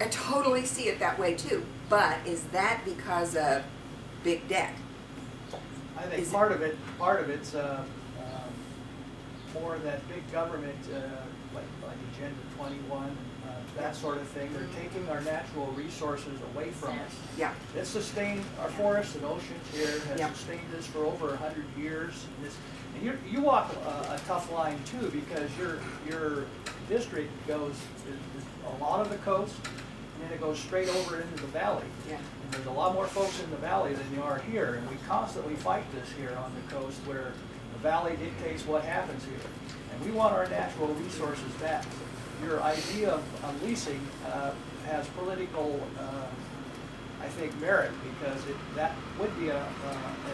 I totally see it that way too. But is that because of big deck? I think part of it's more that big government, like Agenda 21, that sort of thing. They're taking our natural resources away from us. Yeah. It's sustained our forests and oceans here, has sustained this for over 100 years. And you walk a tough line too, because your district goes a lot of the coast, and then it goes straight over into the valley. Yeah. And there's a lot more folks in the valley than you are here, and we constantly fight this here on the coast, where the valley dictates what happens here. And we want our natural resources back. Your idea of leasing has political, I think, merit, because that would be an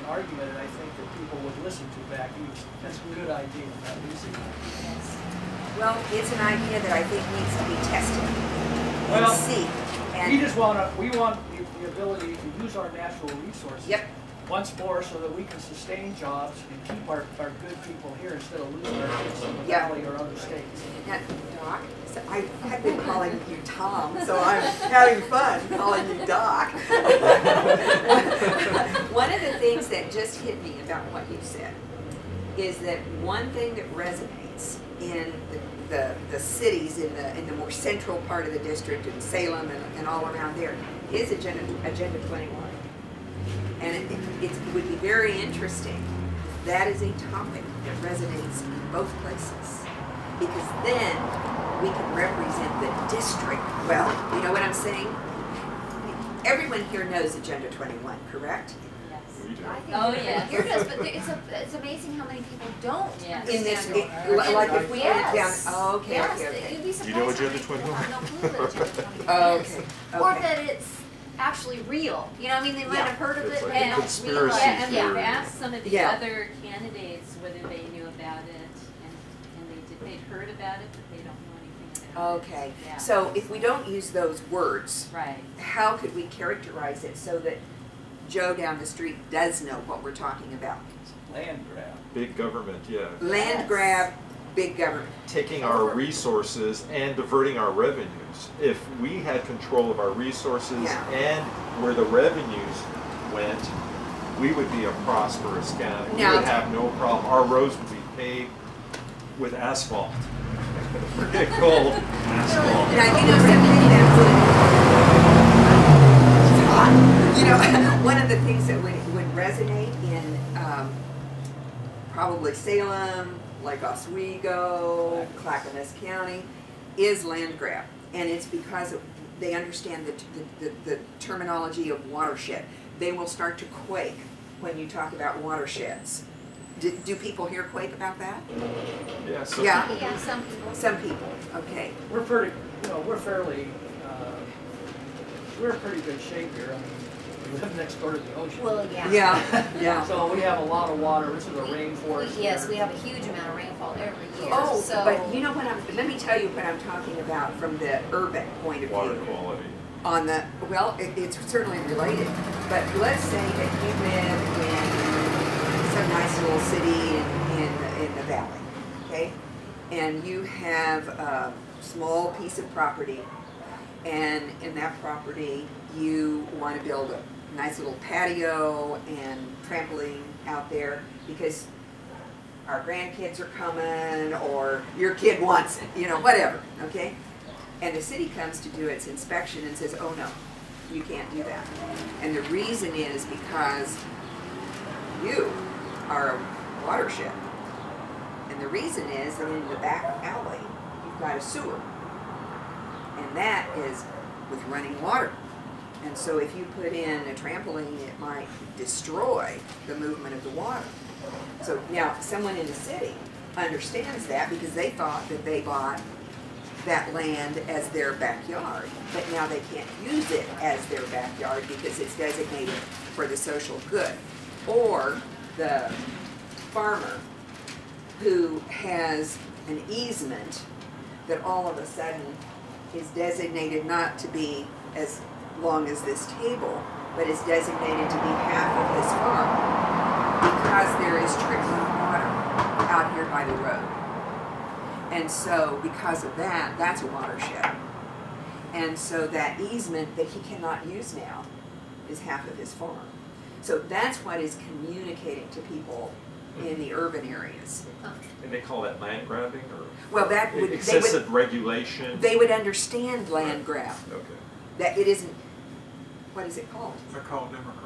argument that I think that people would listen to back east. That's a good idea, that leasing. Well, it's an idea that I think needs to be tested and see. And we want the ability to use our natural resources once more, so that we can sustain jobs and keep our good people here instead of losing our kids in the valley or other states. Now, Doc, so I've been calling you Tom, so I'm having fun calling you Doc. One of the things that just hit me about what you said is that one thing that resonates in the cities in the more central part of the district, in Salem and all around there, is Agenda 21. And it would be very interesting if that is a topic that resonates in both places, because then we can represent the district well. You know what I'm saying? Everyone here knows Agenda 21, correct? Oh yeah, here does, but it's amazing how many people don't. In this, like if we went down. Oh, okay, okay. You'd be surprised. You know Agenda 21? No clue what Agenda 21 oh, is. okay. Or that it's actually real. You know, I mean, they might have heard of It's it, like but they a don't conspiracy realize. And theory. we've asked some of the other candidates whether they knew about it, and they'd heard about it, but they don't know anything about it. Okay. Yeah. So if we don't use those words, Right. how could we characterize it so that Joe down the street does know what we're talking about? Land grab. Big government, yeah. Land grab, big government. Taking our resources and diverting our revenues. If we had control of our resources and where the revenues went, we would be a prosperous county. We would have no problem. Our roads would be paved with asphalt. Forget gold, asphalt. Now, you know something that you know, one of the things that would resonate in probably Salem, Lake Oswego, Clackamas County, is land grab. And it's because they understand the terminology of watershed. They will start to quake when you talk about watersheds. Do people here quake about that? Yeah, Yeah, some people. Some people, okay. We're pretty, we're fairly, we're in pretty good shape here. I mean, we live next door to the ocean. Well, yeah. Yeah. So we have a lot of water. This is a rainforest. Yes, here. we have a huge amount of rainfall every year. Oh, so but you know what let me tell you what I'm talking about from the urban point of view. Water quality. On the, well, it's certainly related, but let's say that you live in some nice little city in the valley, okay? And you have a small piece of property, and in that property you want to build a nice little patio and trampoline out there because our grandkids are coming or your kid wants it, you know, whatever, okay? And the city comes to do its inspection and says, oh no, you can't do that. And the reason is because you are a watershed. And the reason is that in the back alley, you've got a sewer. And that is with running water. And so if you put in a trampoline, it might destroy the movement of the water. So now someone in the city understands that because they thought that they bought that land as their backyard, but now they can't use it as their backyard because it's designated for the social good. Or the farmer who has an easement that all of a sudden is designated not to be as long as this table, but is designated to be half of his farm because there is trickling water out here by the road. And so because of that, that's a watershed. And so that easement that he cannot use now is half of his farm. So that's what is communicating to people in the urban areas. And they call that land grabbing or Well, that would, excessive regulation? they would understand land grab. Okay. That it isn't, what is it called? They're called Democrats.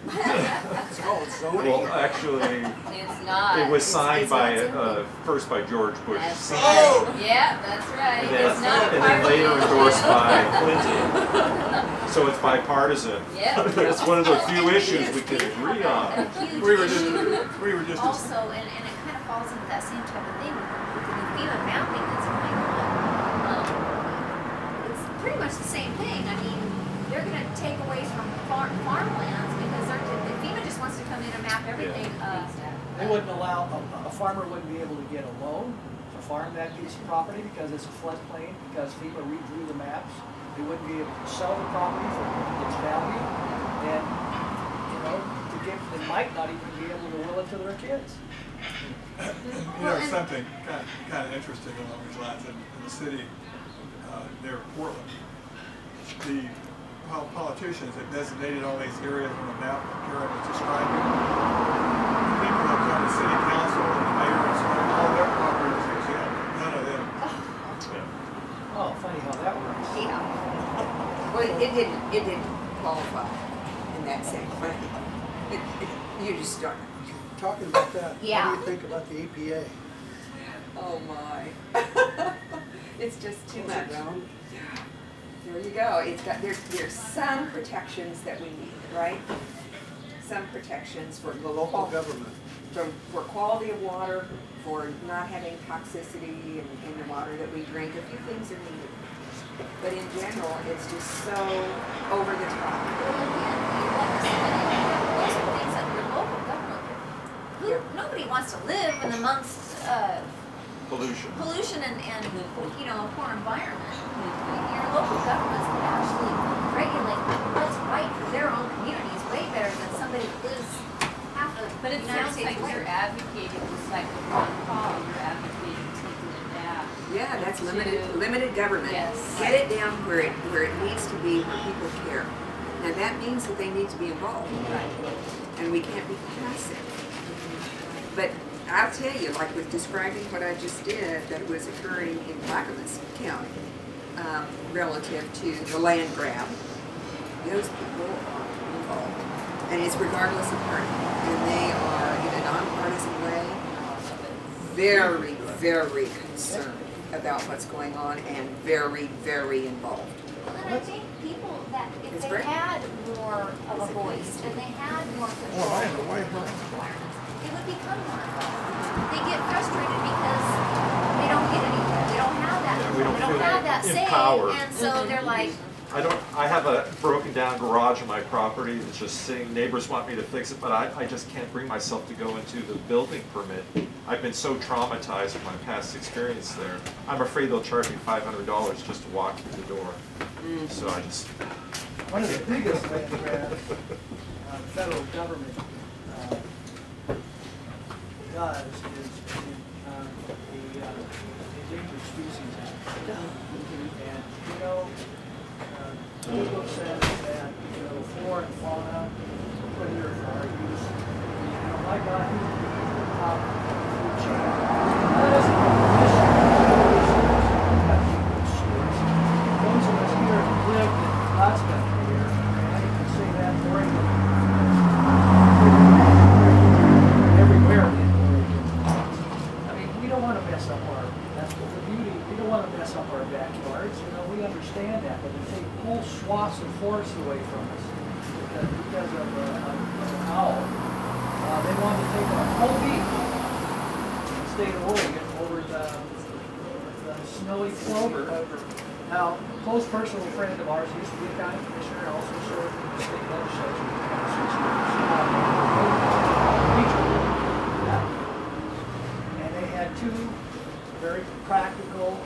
It's called zoning. Well, actually, It's not. it was signed it's by, not zoning. first by George Bush That's Sr. Oh! right. Yeah, that's right. And It's not then, and then later party. endorsed by Clinton. So it's bipartisan. Yep. It's one of the few issues we can agree on. Huge We were issue. just Also, and it kind of falls into that same type of thing with the new FEMA mapping that's going on. It's pretty much the same thing. I mean, they're going to take away from farmlands because the FEMA just wants to come in and map everything. They wouldn't allow, a farmer wouldn't be able to get a loan to farm that piece of property because it's a floodplain, because FEMA redrew the maps. They wouldn't be able to sell the property for its value, and, you know, they might not even be able to will it to their kids. You know, something kind of interesting along these lines in the city near Portland. The politicians have designated all these areas on the map that Karen was describing. The people that come to city council and the mayor and so on, all their properties exempt, none of them. Oh, funny how that works. Yeah. Well, it didn't qualify in that same way. You just start. Talking about that, Yeah. what do you think about the EPA? Oh my. It's just too much. There you go. It's got there's some protections that we need, right? Some protections for The local government. for quality of water, for not having toxicity in the water that we drink. A few things are needed. But in general, it's just so over the top. Well, again, those are things that your local government, nobody wants to live in amongst pollution and you know, a poor environment. Your local governments can actually regulate what's right for their own communities way better than somebody who lives half the But it United sounds States like away. you're advocating, just like with Ron Paul, you're advocating taking it back. Yeah, that's to- limited government. Yes. Get it down where it needs to be, where people care. Now that means that they need to be involved. Right. And we can't be passive. But I'll tell you, like with describing what I just did, that was occurring in Clackamas County, relative to the land grab, those people are involved. And it's regardless of party. And they are, in a nonpartisan way, very, very concerned about what's going on and very, very involved. And I think people that if It's they great. had more of a voice and they had more control I over know, why those not? requirements, it would become more involved. They get frustrated because they don't get anywhere. They don't have that. Yeah, we don't they don't feel have that say, empowered. and so they're like, I have a broken down garage on my property that's just sitting, neighbors want me to fix it, but I just can't bring myself to go into the building permit. I've been so traumatized from my past experience there. I'm afraid they'll charge me $500 just to walk through the door. So I just, One of the biggest land grabs the federal government does is the Endangered Species Act. And, you know, Google says that, you know, flora and fauna put here for our use. You know, my God, who's the top food chain? That doesn't mean those of us here who lived in God's country here, and I can say that for everywhere in Oregon. I mean, we don't want to mess up that's what the beauty, we don't want to mess up our backyards, you know, we understand that, but to take whole swaths of forest away from us because of an owl, they want to take a whole beach in the state of Oregon over the snowy clover. Now, a close personal friend of ours used to be a county commissioner, also served in the state legislature. And they had two very practical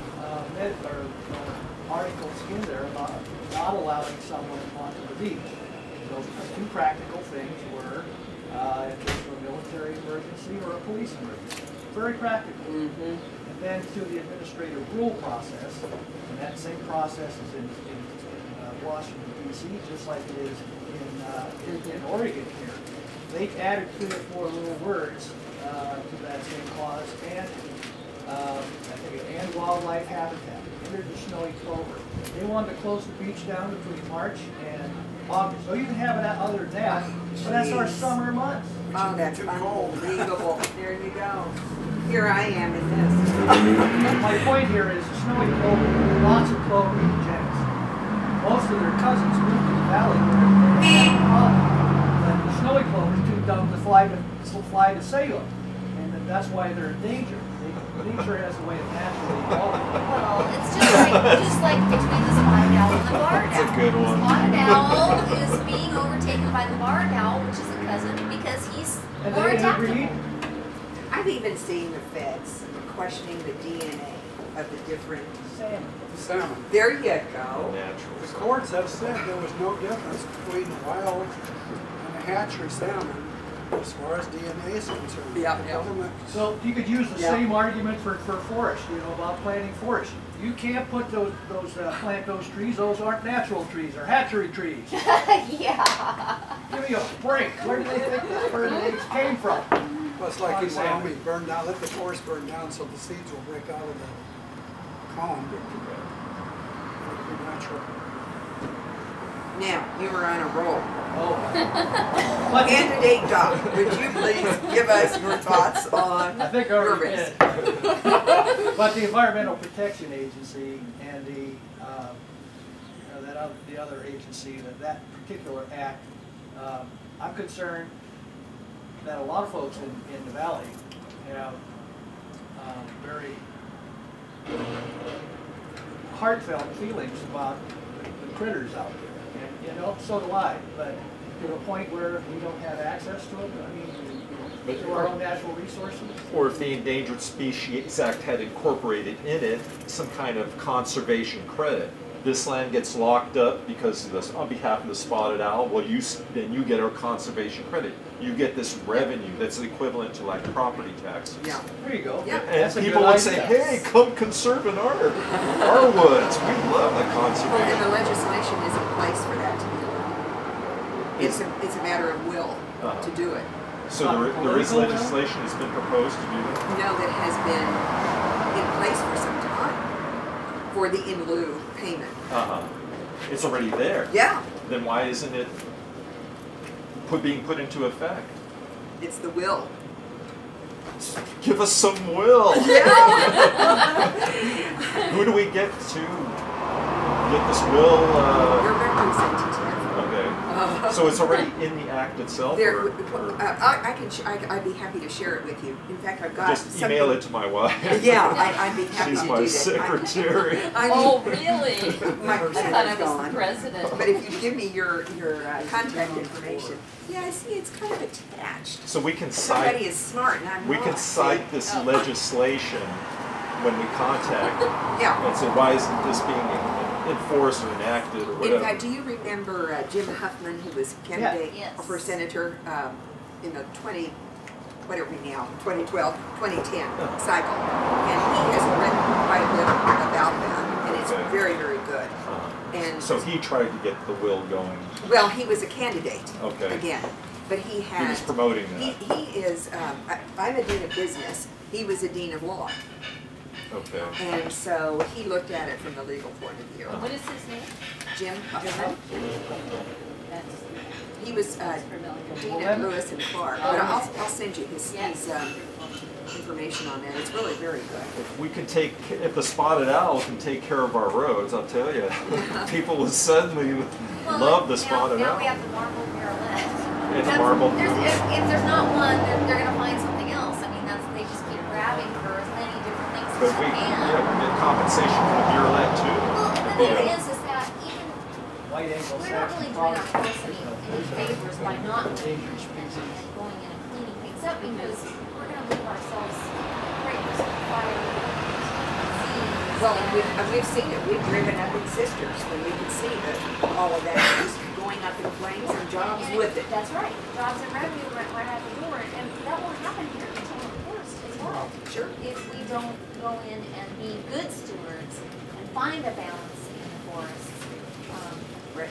articles in there about not allowing someone onto the beach. Those two practical things were if there's a military emergency or a police emergency. Very practical. And then through the administrative rule process, and that same process is in Washington D.C., just like it is in Oregon here. They added 3 or 4 little words to that same clause, and I think and wildlife habitat, entered the snowy clover. They wanted to close the beach down between March and August. So you can have it other than that, but that's our summer months. Oh, that's unbelievable. There you go. Here I am in this. My point here is snowy clover, lots of clover genus. Most of their cousins moved to the valley where they have a problem. But the snowy clover is too dumb to fly to Salem, and that's why they're in danger. Nature has a way of naturally evolving. Well, it's just like between the spotted owl and the barred owl. That's a good one. The spotted owl is being overtaken by the barred owl, which is a cousin, because he's And more they adaptable. agreed. I've even seen the feds questioning the DNA of the different. Salmon. There you The go. natural The stuff. courts have said there was no difference between the wild and the hatchery salmon as far as DNA is concerned. Yeah, The yeah. government- So you could use the Yeah. same argument for forest, about planting forest. You can't put plant those trees, those aren't natural trees, they're hatchery trees. Yeah. Give me a break, where do they think this bird eggs came from? Well, it's like in Salmon. Wyoming, burn down, let the forest burn down so the seeds will break out of the cone. It'll be natural. Now, you were on a roll. Oh. But Candidate Doc, would you please give us your thoughts on I think I your already risk? did. But the Environmental Protection Agency and the other agency, that particular act, I'm concerned that a lot of folks in the valley have very heartfelt feelings about the critters out there. And, so do I, but to the point where we don't have access to it, to our own natural resources. Or if the Endangered Species Act had incorporated in it some kind of conservation credit. This land gets locked up because of this, on behalf of the spotted owl, well, then you get our conservation credit. You get this revenue that's equivalent to like property taxes. Yeah. There you go. Yeah. And That's a people good would say, idea. hey, come conserve in our woods. We love the Well, and conservation. the legislation is in place for that to be allowed. It's a matter of will to do it. So there is legislation that's been proposed to do that? That has been in place for some time for the in lieu payment. It's already there. Yeah, Then why isn't it being put into effect? it's the will. Give us some will. Yeah. Who do we get to get this will? Your representative. Okay. So it's already in the act itself? There, or I'd be happy to share it with you. In fact, I've got just email it to my wife. Yeah, I'd be happy She's to my do that. secretary. Oh, really? My I thought I percent is was gone. the president. But if you give me your contact information, yeah, I see it's kind of attached. So we can Somebody cite is smart, and I'm we not. can cite this Oh. legislation when we contact Yeah. and say, why isn't this being enforced or enacted or In whatever? fact, do you remember Jim Huffman, who was candidate Yes. for senator in the 2012, 2010 cycle? And he has written quite a bit about that, and it's Okay. very, very good. And So he tried to get the will going. well, he was a candidate Okay. again, but he had. He was promoting that. He is. I'm a dean of business. He was a dean of law, Okay. and so he looked at it from the legal point of view. What is his name? Jim Huffman. That's He was familiar. dean at Lewis and Clark. But Oh. I'll send you his information on that. It's really very good. If we can if the spotted owl can take care of our roads, I'll tell you, people will suddenly love the spotted now owl. we have the marble murrelet. It's marble. If there's not one, they're going to find something else. I mean, they just keep grabbing for as many different things But as we they can. get compensation for the murrelet too. Well, the Yeah. thing is that even White we're not Anglo-Saxon really doing our forest. folks any favors by not Endangered species. going in and cleaning things up because we're going to leave ourselves great risk of fire, disease. Well, and we've seen it. We've driven up in Sisters when we could see that all of that is going up in flames and jobs with it. That's right. Jobs and revenue right out the door, and that won't happen here until the first as well. Sure. If we don't go in and be good stewards and find a balance in the forests. Right.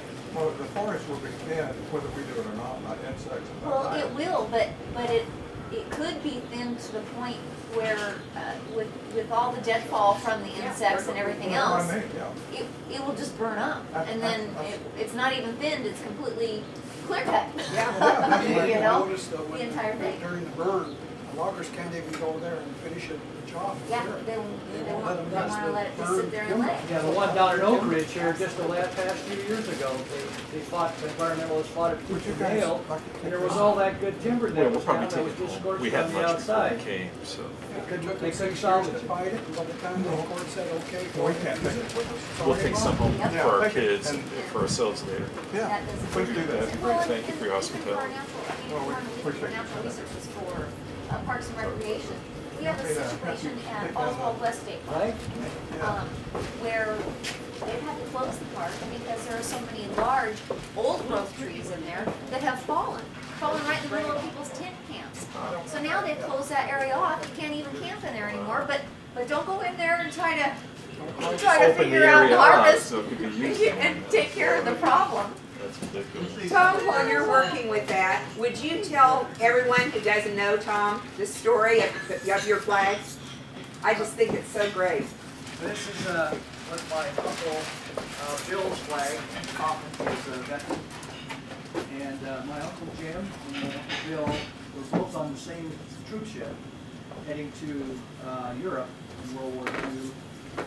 expand whether we do it or not insects. And Well, not it will, but it could be thinned to the point where, with all the deadfall from the insects and everything else, it will just burn up. And then it's not even thinned, it's completely clear cut. Yeah, You know, noticed though, the entire thing. during the burn, the loggers can't even go there and finish the job. Yeah, Sure. they won't won't, let 'em they mess wanna with let it just burn sit there and timber. lay. Yeah, the one down in Oak Ridge here, just the past few years ago, they fought, the environmentalists fought it Would tooth you and guys nail, like to take and there was this? all that good timber that Well, we'll was probably down, that take was it just home. scorched We on had the lunch before we outside. came, so. They couldn't salvage to it. fight it, and by the time the court said, okay, go Well, we ahead, can't use take it, it's We'll already take some gone. home Yep. for our Yeah, kids and- and for ourselves later. Yeah, That doesn't- please do that. Well, Thank you for your and hospitality. even for our natural, I mean, Well, we for our appreciate natural you. resources for Parks and Recreation. We have a Okay, situation at take down Oswald the- West State Park, Right? where they've had to close the park because there are so many large, old growth trees in there that have fallen right in the middle of people's tent camps. So now they've closed that area off, you can't even camp in there anymore, but don't go in there and try to Open the figure out and area up harvest so it could be used. and take care of the problem. That's ridiculous. Tom, while you're working with that, would you tell everyone who doesn't know, Tom, the story of your flags? I just think it's so great. This is what my uncle Bill's flag. Coffin is a veteran. And my Uncle Jim and my Uncle Bill were both on the same troop ship heading to Europe in World War II.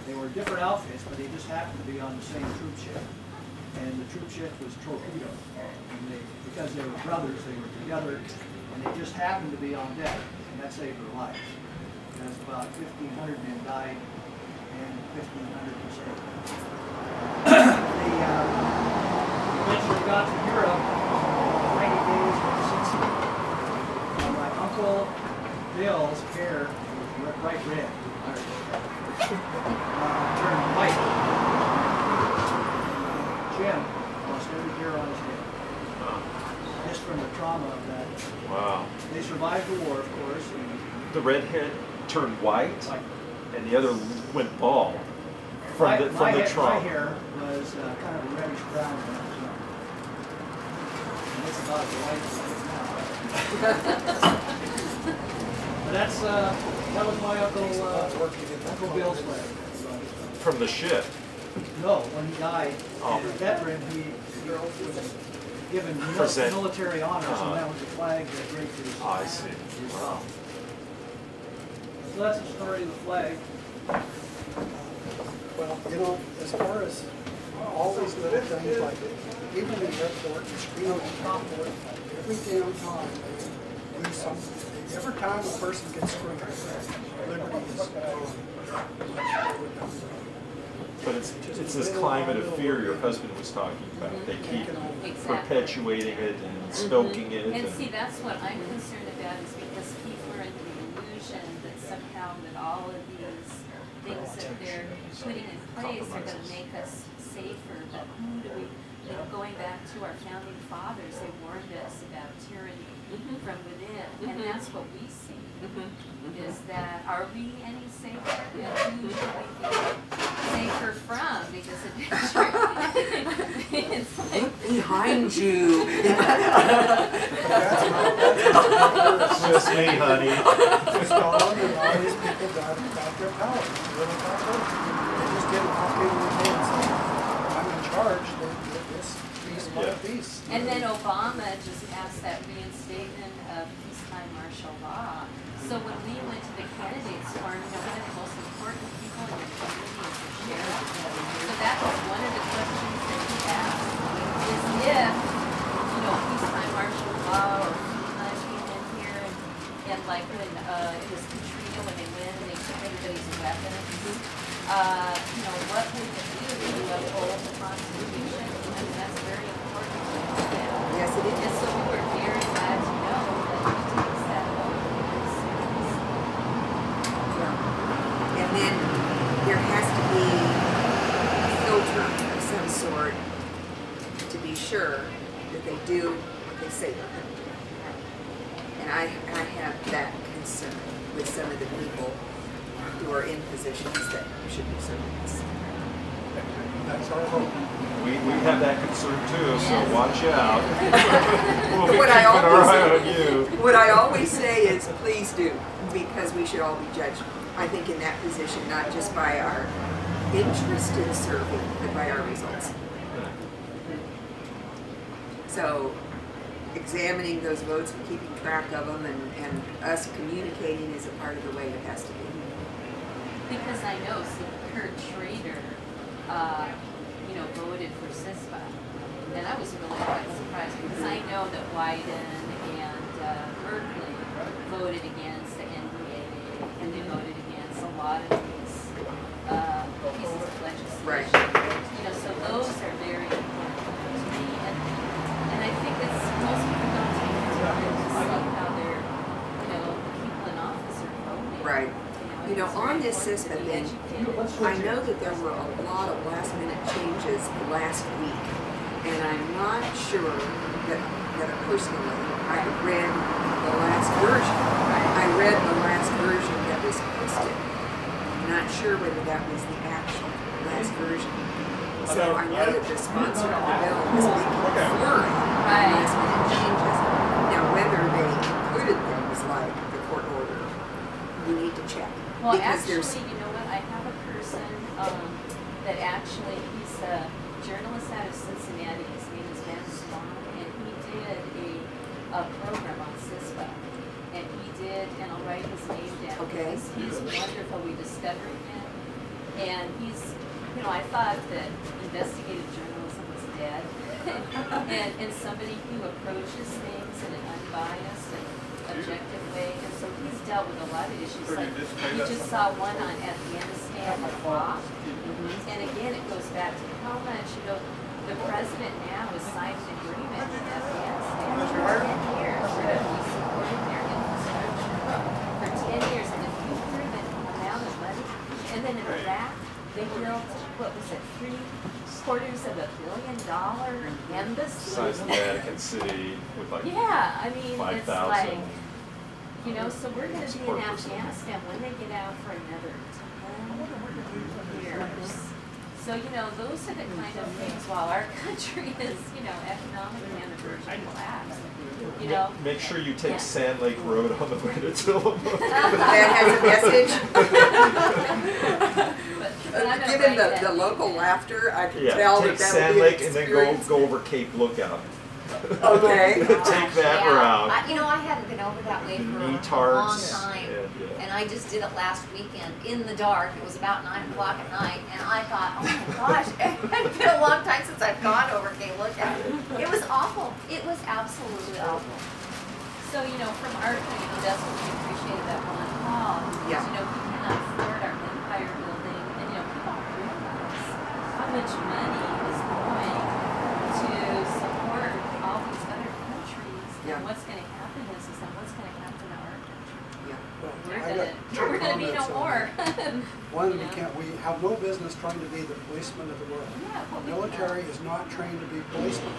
They were different outfits, but they just happened to be on the same troop ship. And the troop ship was Torpedo. And because they were brothers, they were together, and they just happened to be on deck, and that saved their lives. Because about 1,500 men died, and 1,500 were saved. They eventually got to Europe, 90 days of Sicily. And my Uncle Bill's hair was bright red, turned white. Jim lost every hair on his head, just from the trauma of that. Wow. They survived the war, of course, and The redhead turned white like and the other went bald from the my trauma. hair was kind of a reddish brown when I was young, and it's about as white as it is now. But that was my Uncle Bill's flag. From the ship. No, when he died, Oh. as a veteran, he was given Present- military honors, and that was the flag that draped his. Oh, I see. Wow. So that's the story of the flag. Well, you know, as far as all these little things, like even in airport, screen and Croport, every damn time they do something. Every time a person gets screwed, liberty is gone. But it's this climate of fear your husband was talking about. They keep perpetuating it and stoking it. And see, that's what I'm concerned about, is because people are under the illusion that somehow that all of these things that they're putting in place are going to make us safer. But who do we, you know, going back to our founding fathers, they warned us about tyranny from within, and that's what we see. Is that, are we any safer? And who should we be safer from? Because it's like, Behind you. It's just me, honey. It's gone, and all these people got their power. Really got it. They just didn't walk in one day and say, I'm in charge, they're this piece by piece. and then Obama just passed that reinstatement of peacetime martial law. So when we went to the candidates forum, you know, one of the most important people in the community is the sheriff. So that was one of the questions that he asked, is if, you know, peacetime martial law or FEMA came in here and like when it was Katrina, when they went and they took everybody's weapons, you know, what would it do? Would you uphold the Constitution? I mean, that's very important to know. Yes, it is. And so we were very glad to know that he takes that very seriously. And then there has to be a filter of some sort to be sure that they do what they say they're going to do. And I have that concern with some of the people who are in positions that should be serving us. That's our hope. We have that concern too, so watch out. We'll be What keeping I our eye always- on you. What I always say is, please do, because we should all be judged, I think, in that position, not just by our interest in serving, but by our results. So, examining those votes and keeping track of them and us communicating is a part of the way it has to be. Because I know, see, Kurt Schrader, voted for CISPA. And I was really quite surprised because I know that Wyden and Berkeley voted against the NDA and they voted against a lot of these pieces of legislation. Right. So those are very important to me. And I think it's most people don't take the time to see how their, people in office are voting. Right. On this CISPA thing, I know that there were a lot of last minute changes last week, and I'm not sure that personally I read the last version. I read the last version that was posted. I'm not sure whether that was the actual last version. So I know that the sponsor of the bill was making a flurry of last minute changes. Now whether they included things like the court order, we need to check. Well, because actually, you know what? I have a person that actually, he's a journalist out of Cincinnati. His name is Ben Swan, and he did a program on CISPA. And he did, and I'll write his name down. Okay. Because he's wonderful. We discovered him. And he's, I thought that investigative journalism was dead. and somebody who approaches things in an unbiased and objective way, and so he's dealt with a lot of issues. Like you just saw one on Afghanistan and Iraq, and again it goes back to how much the president now has signed an agreement with Afghanistan for 10 years. We're going to be supporting their infrastructure for 10 years, and if you hear the amount of money, and then in Iraq they built what was it, $750 million embassy. Size of Vatican City with like yeah, I mean, 5,000. it's like, so we're going to be in Afghanistan when they get out for another 10 years. So, those are the kind of things while our country is, economically on the verge of collapse. Make sure you take Sand Lake Road on the way to Tillamook. That has a message. But I'm not Given writing the that local down. laughter, I can tell take that Sand would be Lake an and then experience. go over Cape Lookout. Okay. Take that route. I hadn't been over that way for a long Netards time. and, And I just did it last weekend in the dark. It was about 9 o'clock at night, and I thought, oh my gosh, it's been a long time since I've gone over Cape Lookout. It was awful. It was absolutely awful. So, from our point of view, that's what we appreciated that one hall. Yeah. We cannot afford our empire building, and, people don't realize how much money is going to support all these other countries. Yeah. And what's going to happen is and what's going to happen to our country. Yeah. We're going to be no more. One, we have no business trying to be the policeman of the world. Yeah, well, The military is not trained to be policemen.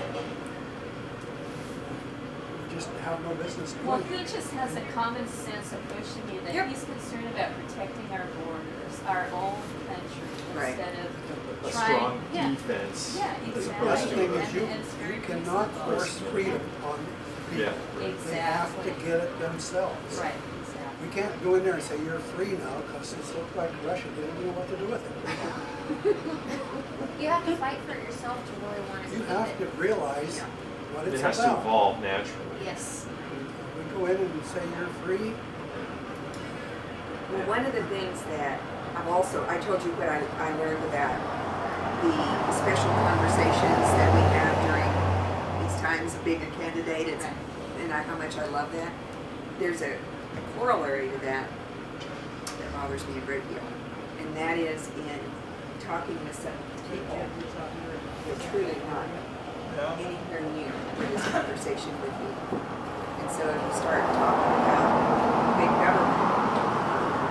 We just have no business doing Well, it. he just has a common sense approach to me that Yep. he's concerned about protecting our borders, our own country, Right. instead of A trying. strong Yeah. defense Yeah, as exactly. The opposed other to thing And- is you and it's very cannot reasonable. force freedom on people. Yeah. They have to Exactly. get it themselves. Right, exactly. We can't go in there and say, you're free now, because it looks like Russia didn't know what to do with it. You have to fight for it yourself to really want to You keep have to it. realize what It it's has to about. evolve naturally. Yes. We go in and say, you're free. Well, one of the things that I told you what I learned about the special conversations that we have during these times of being a candidate, and how much I love that. There's a corollary to that bothers me a great deal, and that is in talking with some people who are truly not anywhere near this conversation with you. And so if you start talking about big government,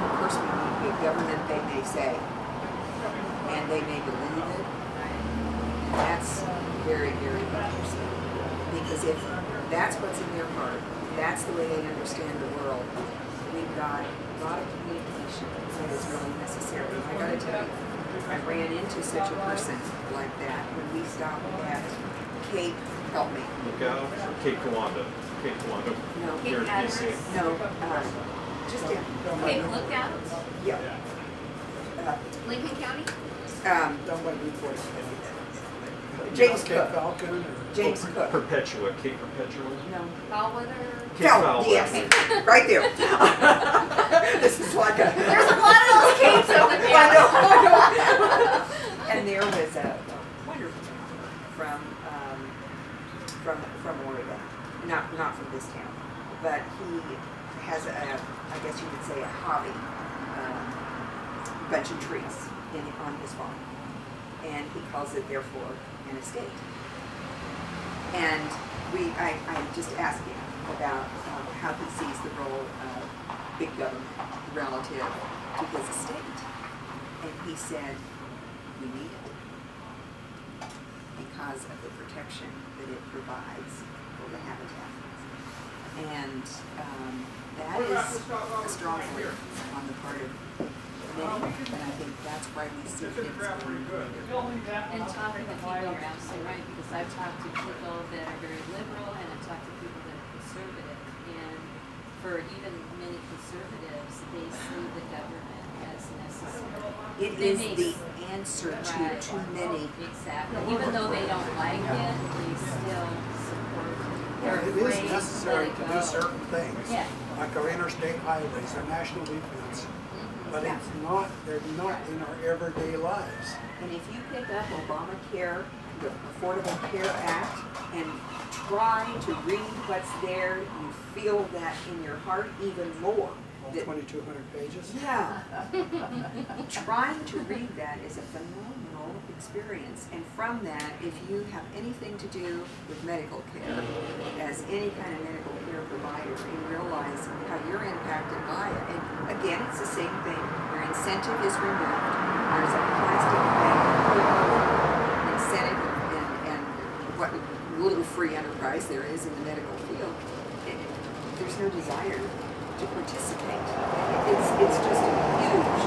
of course we need big government, they may say, and they may believe it, and that's very, very interesting. Because if that's what's in their heart, that's the way they understand the world, we've got a lot of communication that is really necessary. I gotta tell you, I ran into such a person like that when we stopped at Cape, help me. Lookout, Cape Kiwanda. Cape Kiwanda. No, Here in DC. no, just in, Cape Lookout, yeah. Lincoln County? Um, Down by Newport. James Cape Cook. Falcon or? James Cook. Perpetua, Cape Perpetua. No. Bellwether? Cape Foul, Foul. yes, right there. This is like a. There's a lot of those capes over there. I know. And there was a wonderful man from Oregon, not from this town, but he has a, I guess you could say, a hobby, bunch of trees on his farm, and he calls it therefore an estate. And I just asked him about how he sees the role of big government relative to his estate, and he said, we need it because of the protection that it provides for the habitat. And that is a strong belief on the part of many, and I think that's why we see things going And talking to people, you're absolutely right, because I've talked to people that are very liberal and I've talked to people that are conservative. And for even many conservatives, they see the government as necessary. It is the answer to too many. Exactly. Even though they don't like it, they still support it. They're It afraid is necessary let to it do go. certain things, Yeah. like our interstate highways, our national defense. But it's not, they're not in our everyday lives. And if you pick up Obamacare, the Affordable Care Act, and try to read what's there, you feel that in your heart even more. All That- 2,200 pages. Yeah. Trying to read that is a phenomenal experience. And from that, if you have anything to do with medical care, as any kind of medical care provider, you realize how you're impacted by it. And again, it's the same thing. Your incentive is removed. There's a plastic bag incentive and what little free enterprise there is in the medical field. There's no desire to participate. It's just a huge,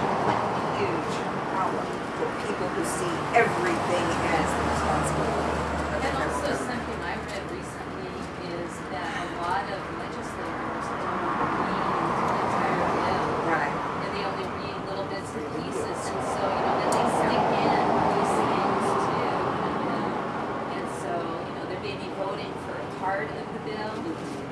huge problem for people who see everything as the responsibility of the And also government. something I read recently is that a lot of legislators don't read the entire bill. Right. And they only read little bits and pieces, and so, then they stick in these things too, And so, they may be voting for a part of the bill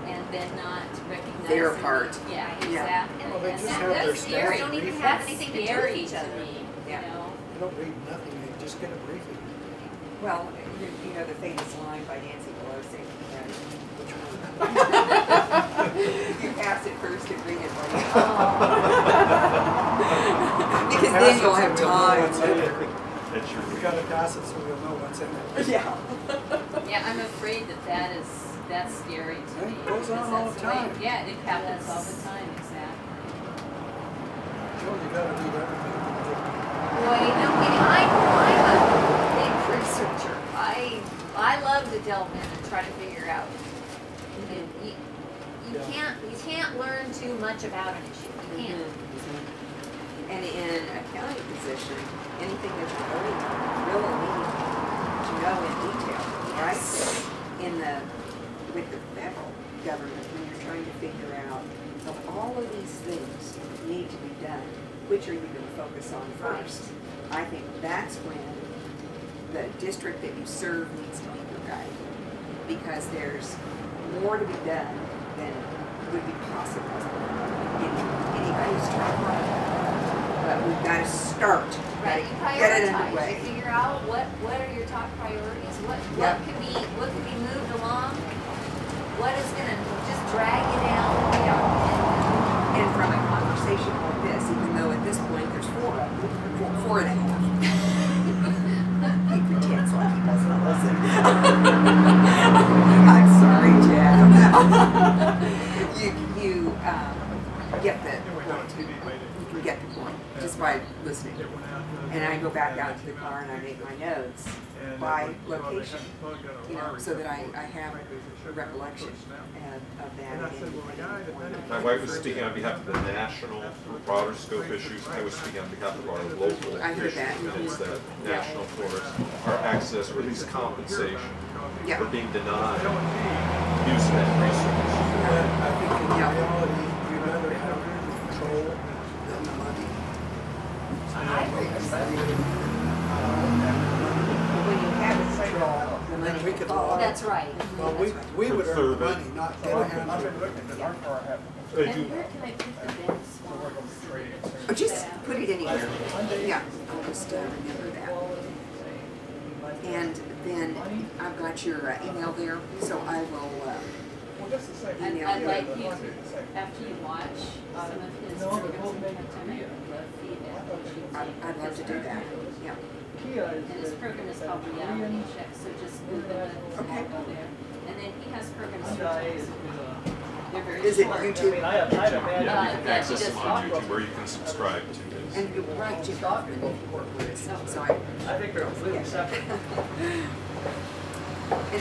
and then not recognizing. Their part. Yeah, Yeah. exactly. Well, they And just that- have their that's staff scary. don't even briefing. have That's anything to do with scary each to other. me, Yeah. They don't read nothing, they just get a briefing. Well, you know the famous line by Nancy Pelosi. Which one? You pass it first and read it later. Oh. Because then you'll have time. What's in it. That's your. We gotta pass it so we'll know what's in it. Yeah. Yeah, I'm afraid that's scary to It me. goes on because all that's the way- time. Yeah, it happens all the time, exactly. Joe, you gotta read everything. Well, I'm a big researcher. I love to delve in and try to figure out. And you can't learn too much about an issue. You can't. And in a county position, anything that you're voting on, you really need to know in detail, right? With the federal government, when you're trying to figure out of all of these things need to be done, which are you going to focus on first? I think that's when the district that you serve needs to be your guide, because there's more to be done than would be possible in anybody's time. But we've got to start. Right, you Get it prioritize. underway. You figure out what are your top priorities. What Yep. can be moved along. What is going to just drag you down. And from a conversation like this, even though at this point there's four and a half. He pretends like he doesn't listen. I'm sorry, Jeff. You get the point. You can get the point just by listening. And I go back out to the car and I make my notes by location, you know, so that I have a recollection of that. And I said, well, the guy that made it- My wife was speaking on behalf of the national broader scope issues. I was speaking on behalf of our local I hear issues. that. And it's the Yeah. national forest, our access, or at least compensation Yeah. for being denied use of that resource. But I think in Yeah. reality, you'd rather have control than the money. When you have control, the money We will could follow. That's right. Well, we would earn the money, not get a hand. I've been looking at our car have. They And do. where can I put the bin swabs? Or just put it anywhere. Yeah, I'll just remember that. And then I've got your email there, so I will, I'd like you, after you watch some of his programs, I'd love feedback that you take. I'd love to do that, yeah. And his program is called Reality Check, so just Google it, Okay. go there. And then he has programs for kids. They're very Is it short. YouTube? I have Yeah, you can yeah, access he them does on YouTube, or you can subscribe to his. And you're right, Jim Hoffman. So I think they're completely separate. and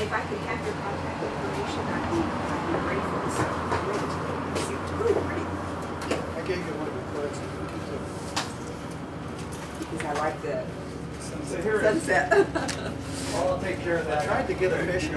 if I could have your contact information, I'd be grateful. So great. It's really pretty. I gave you one of the quotes. Because I like the So here it is. sunset. I'll take care of that. I tried to get a fish.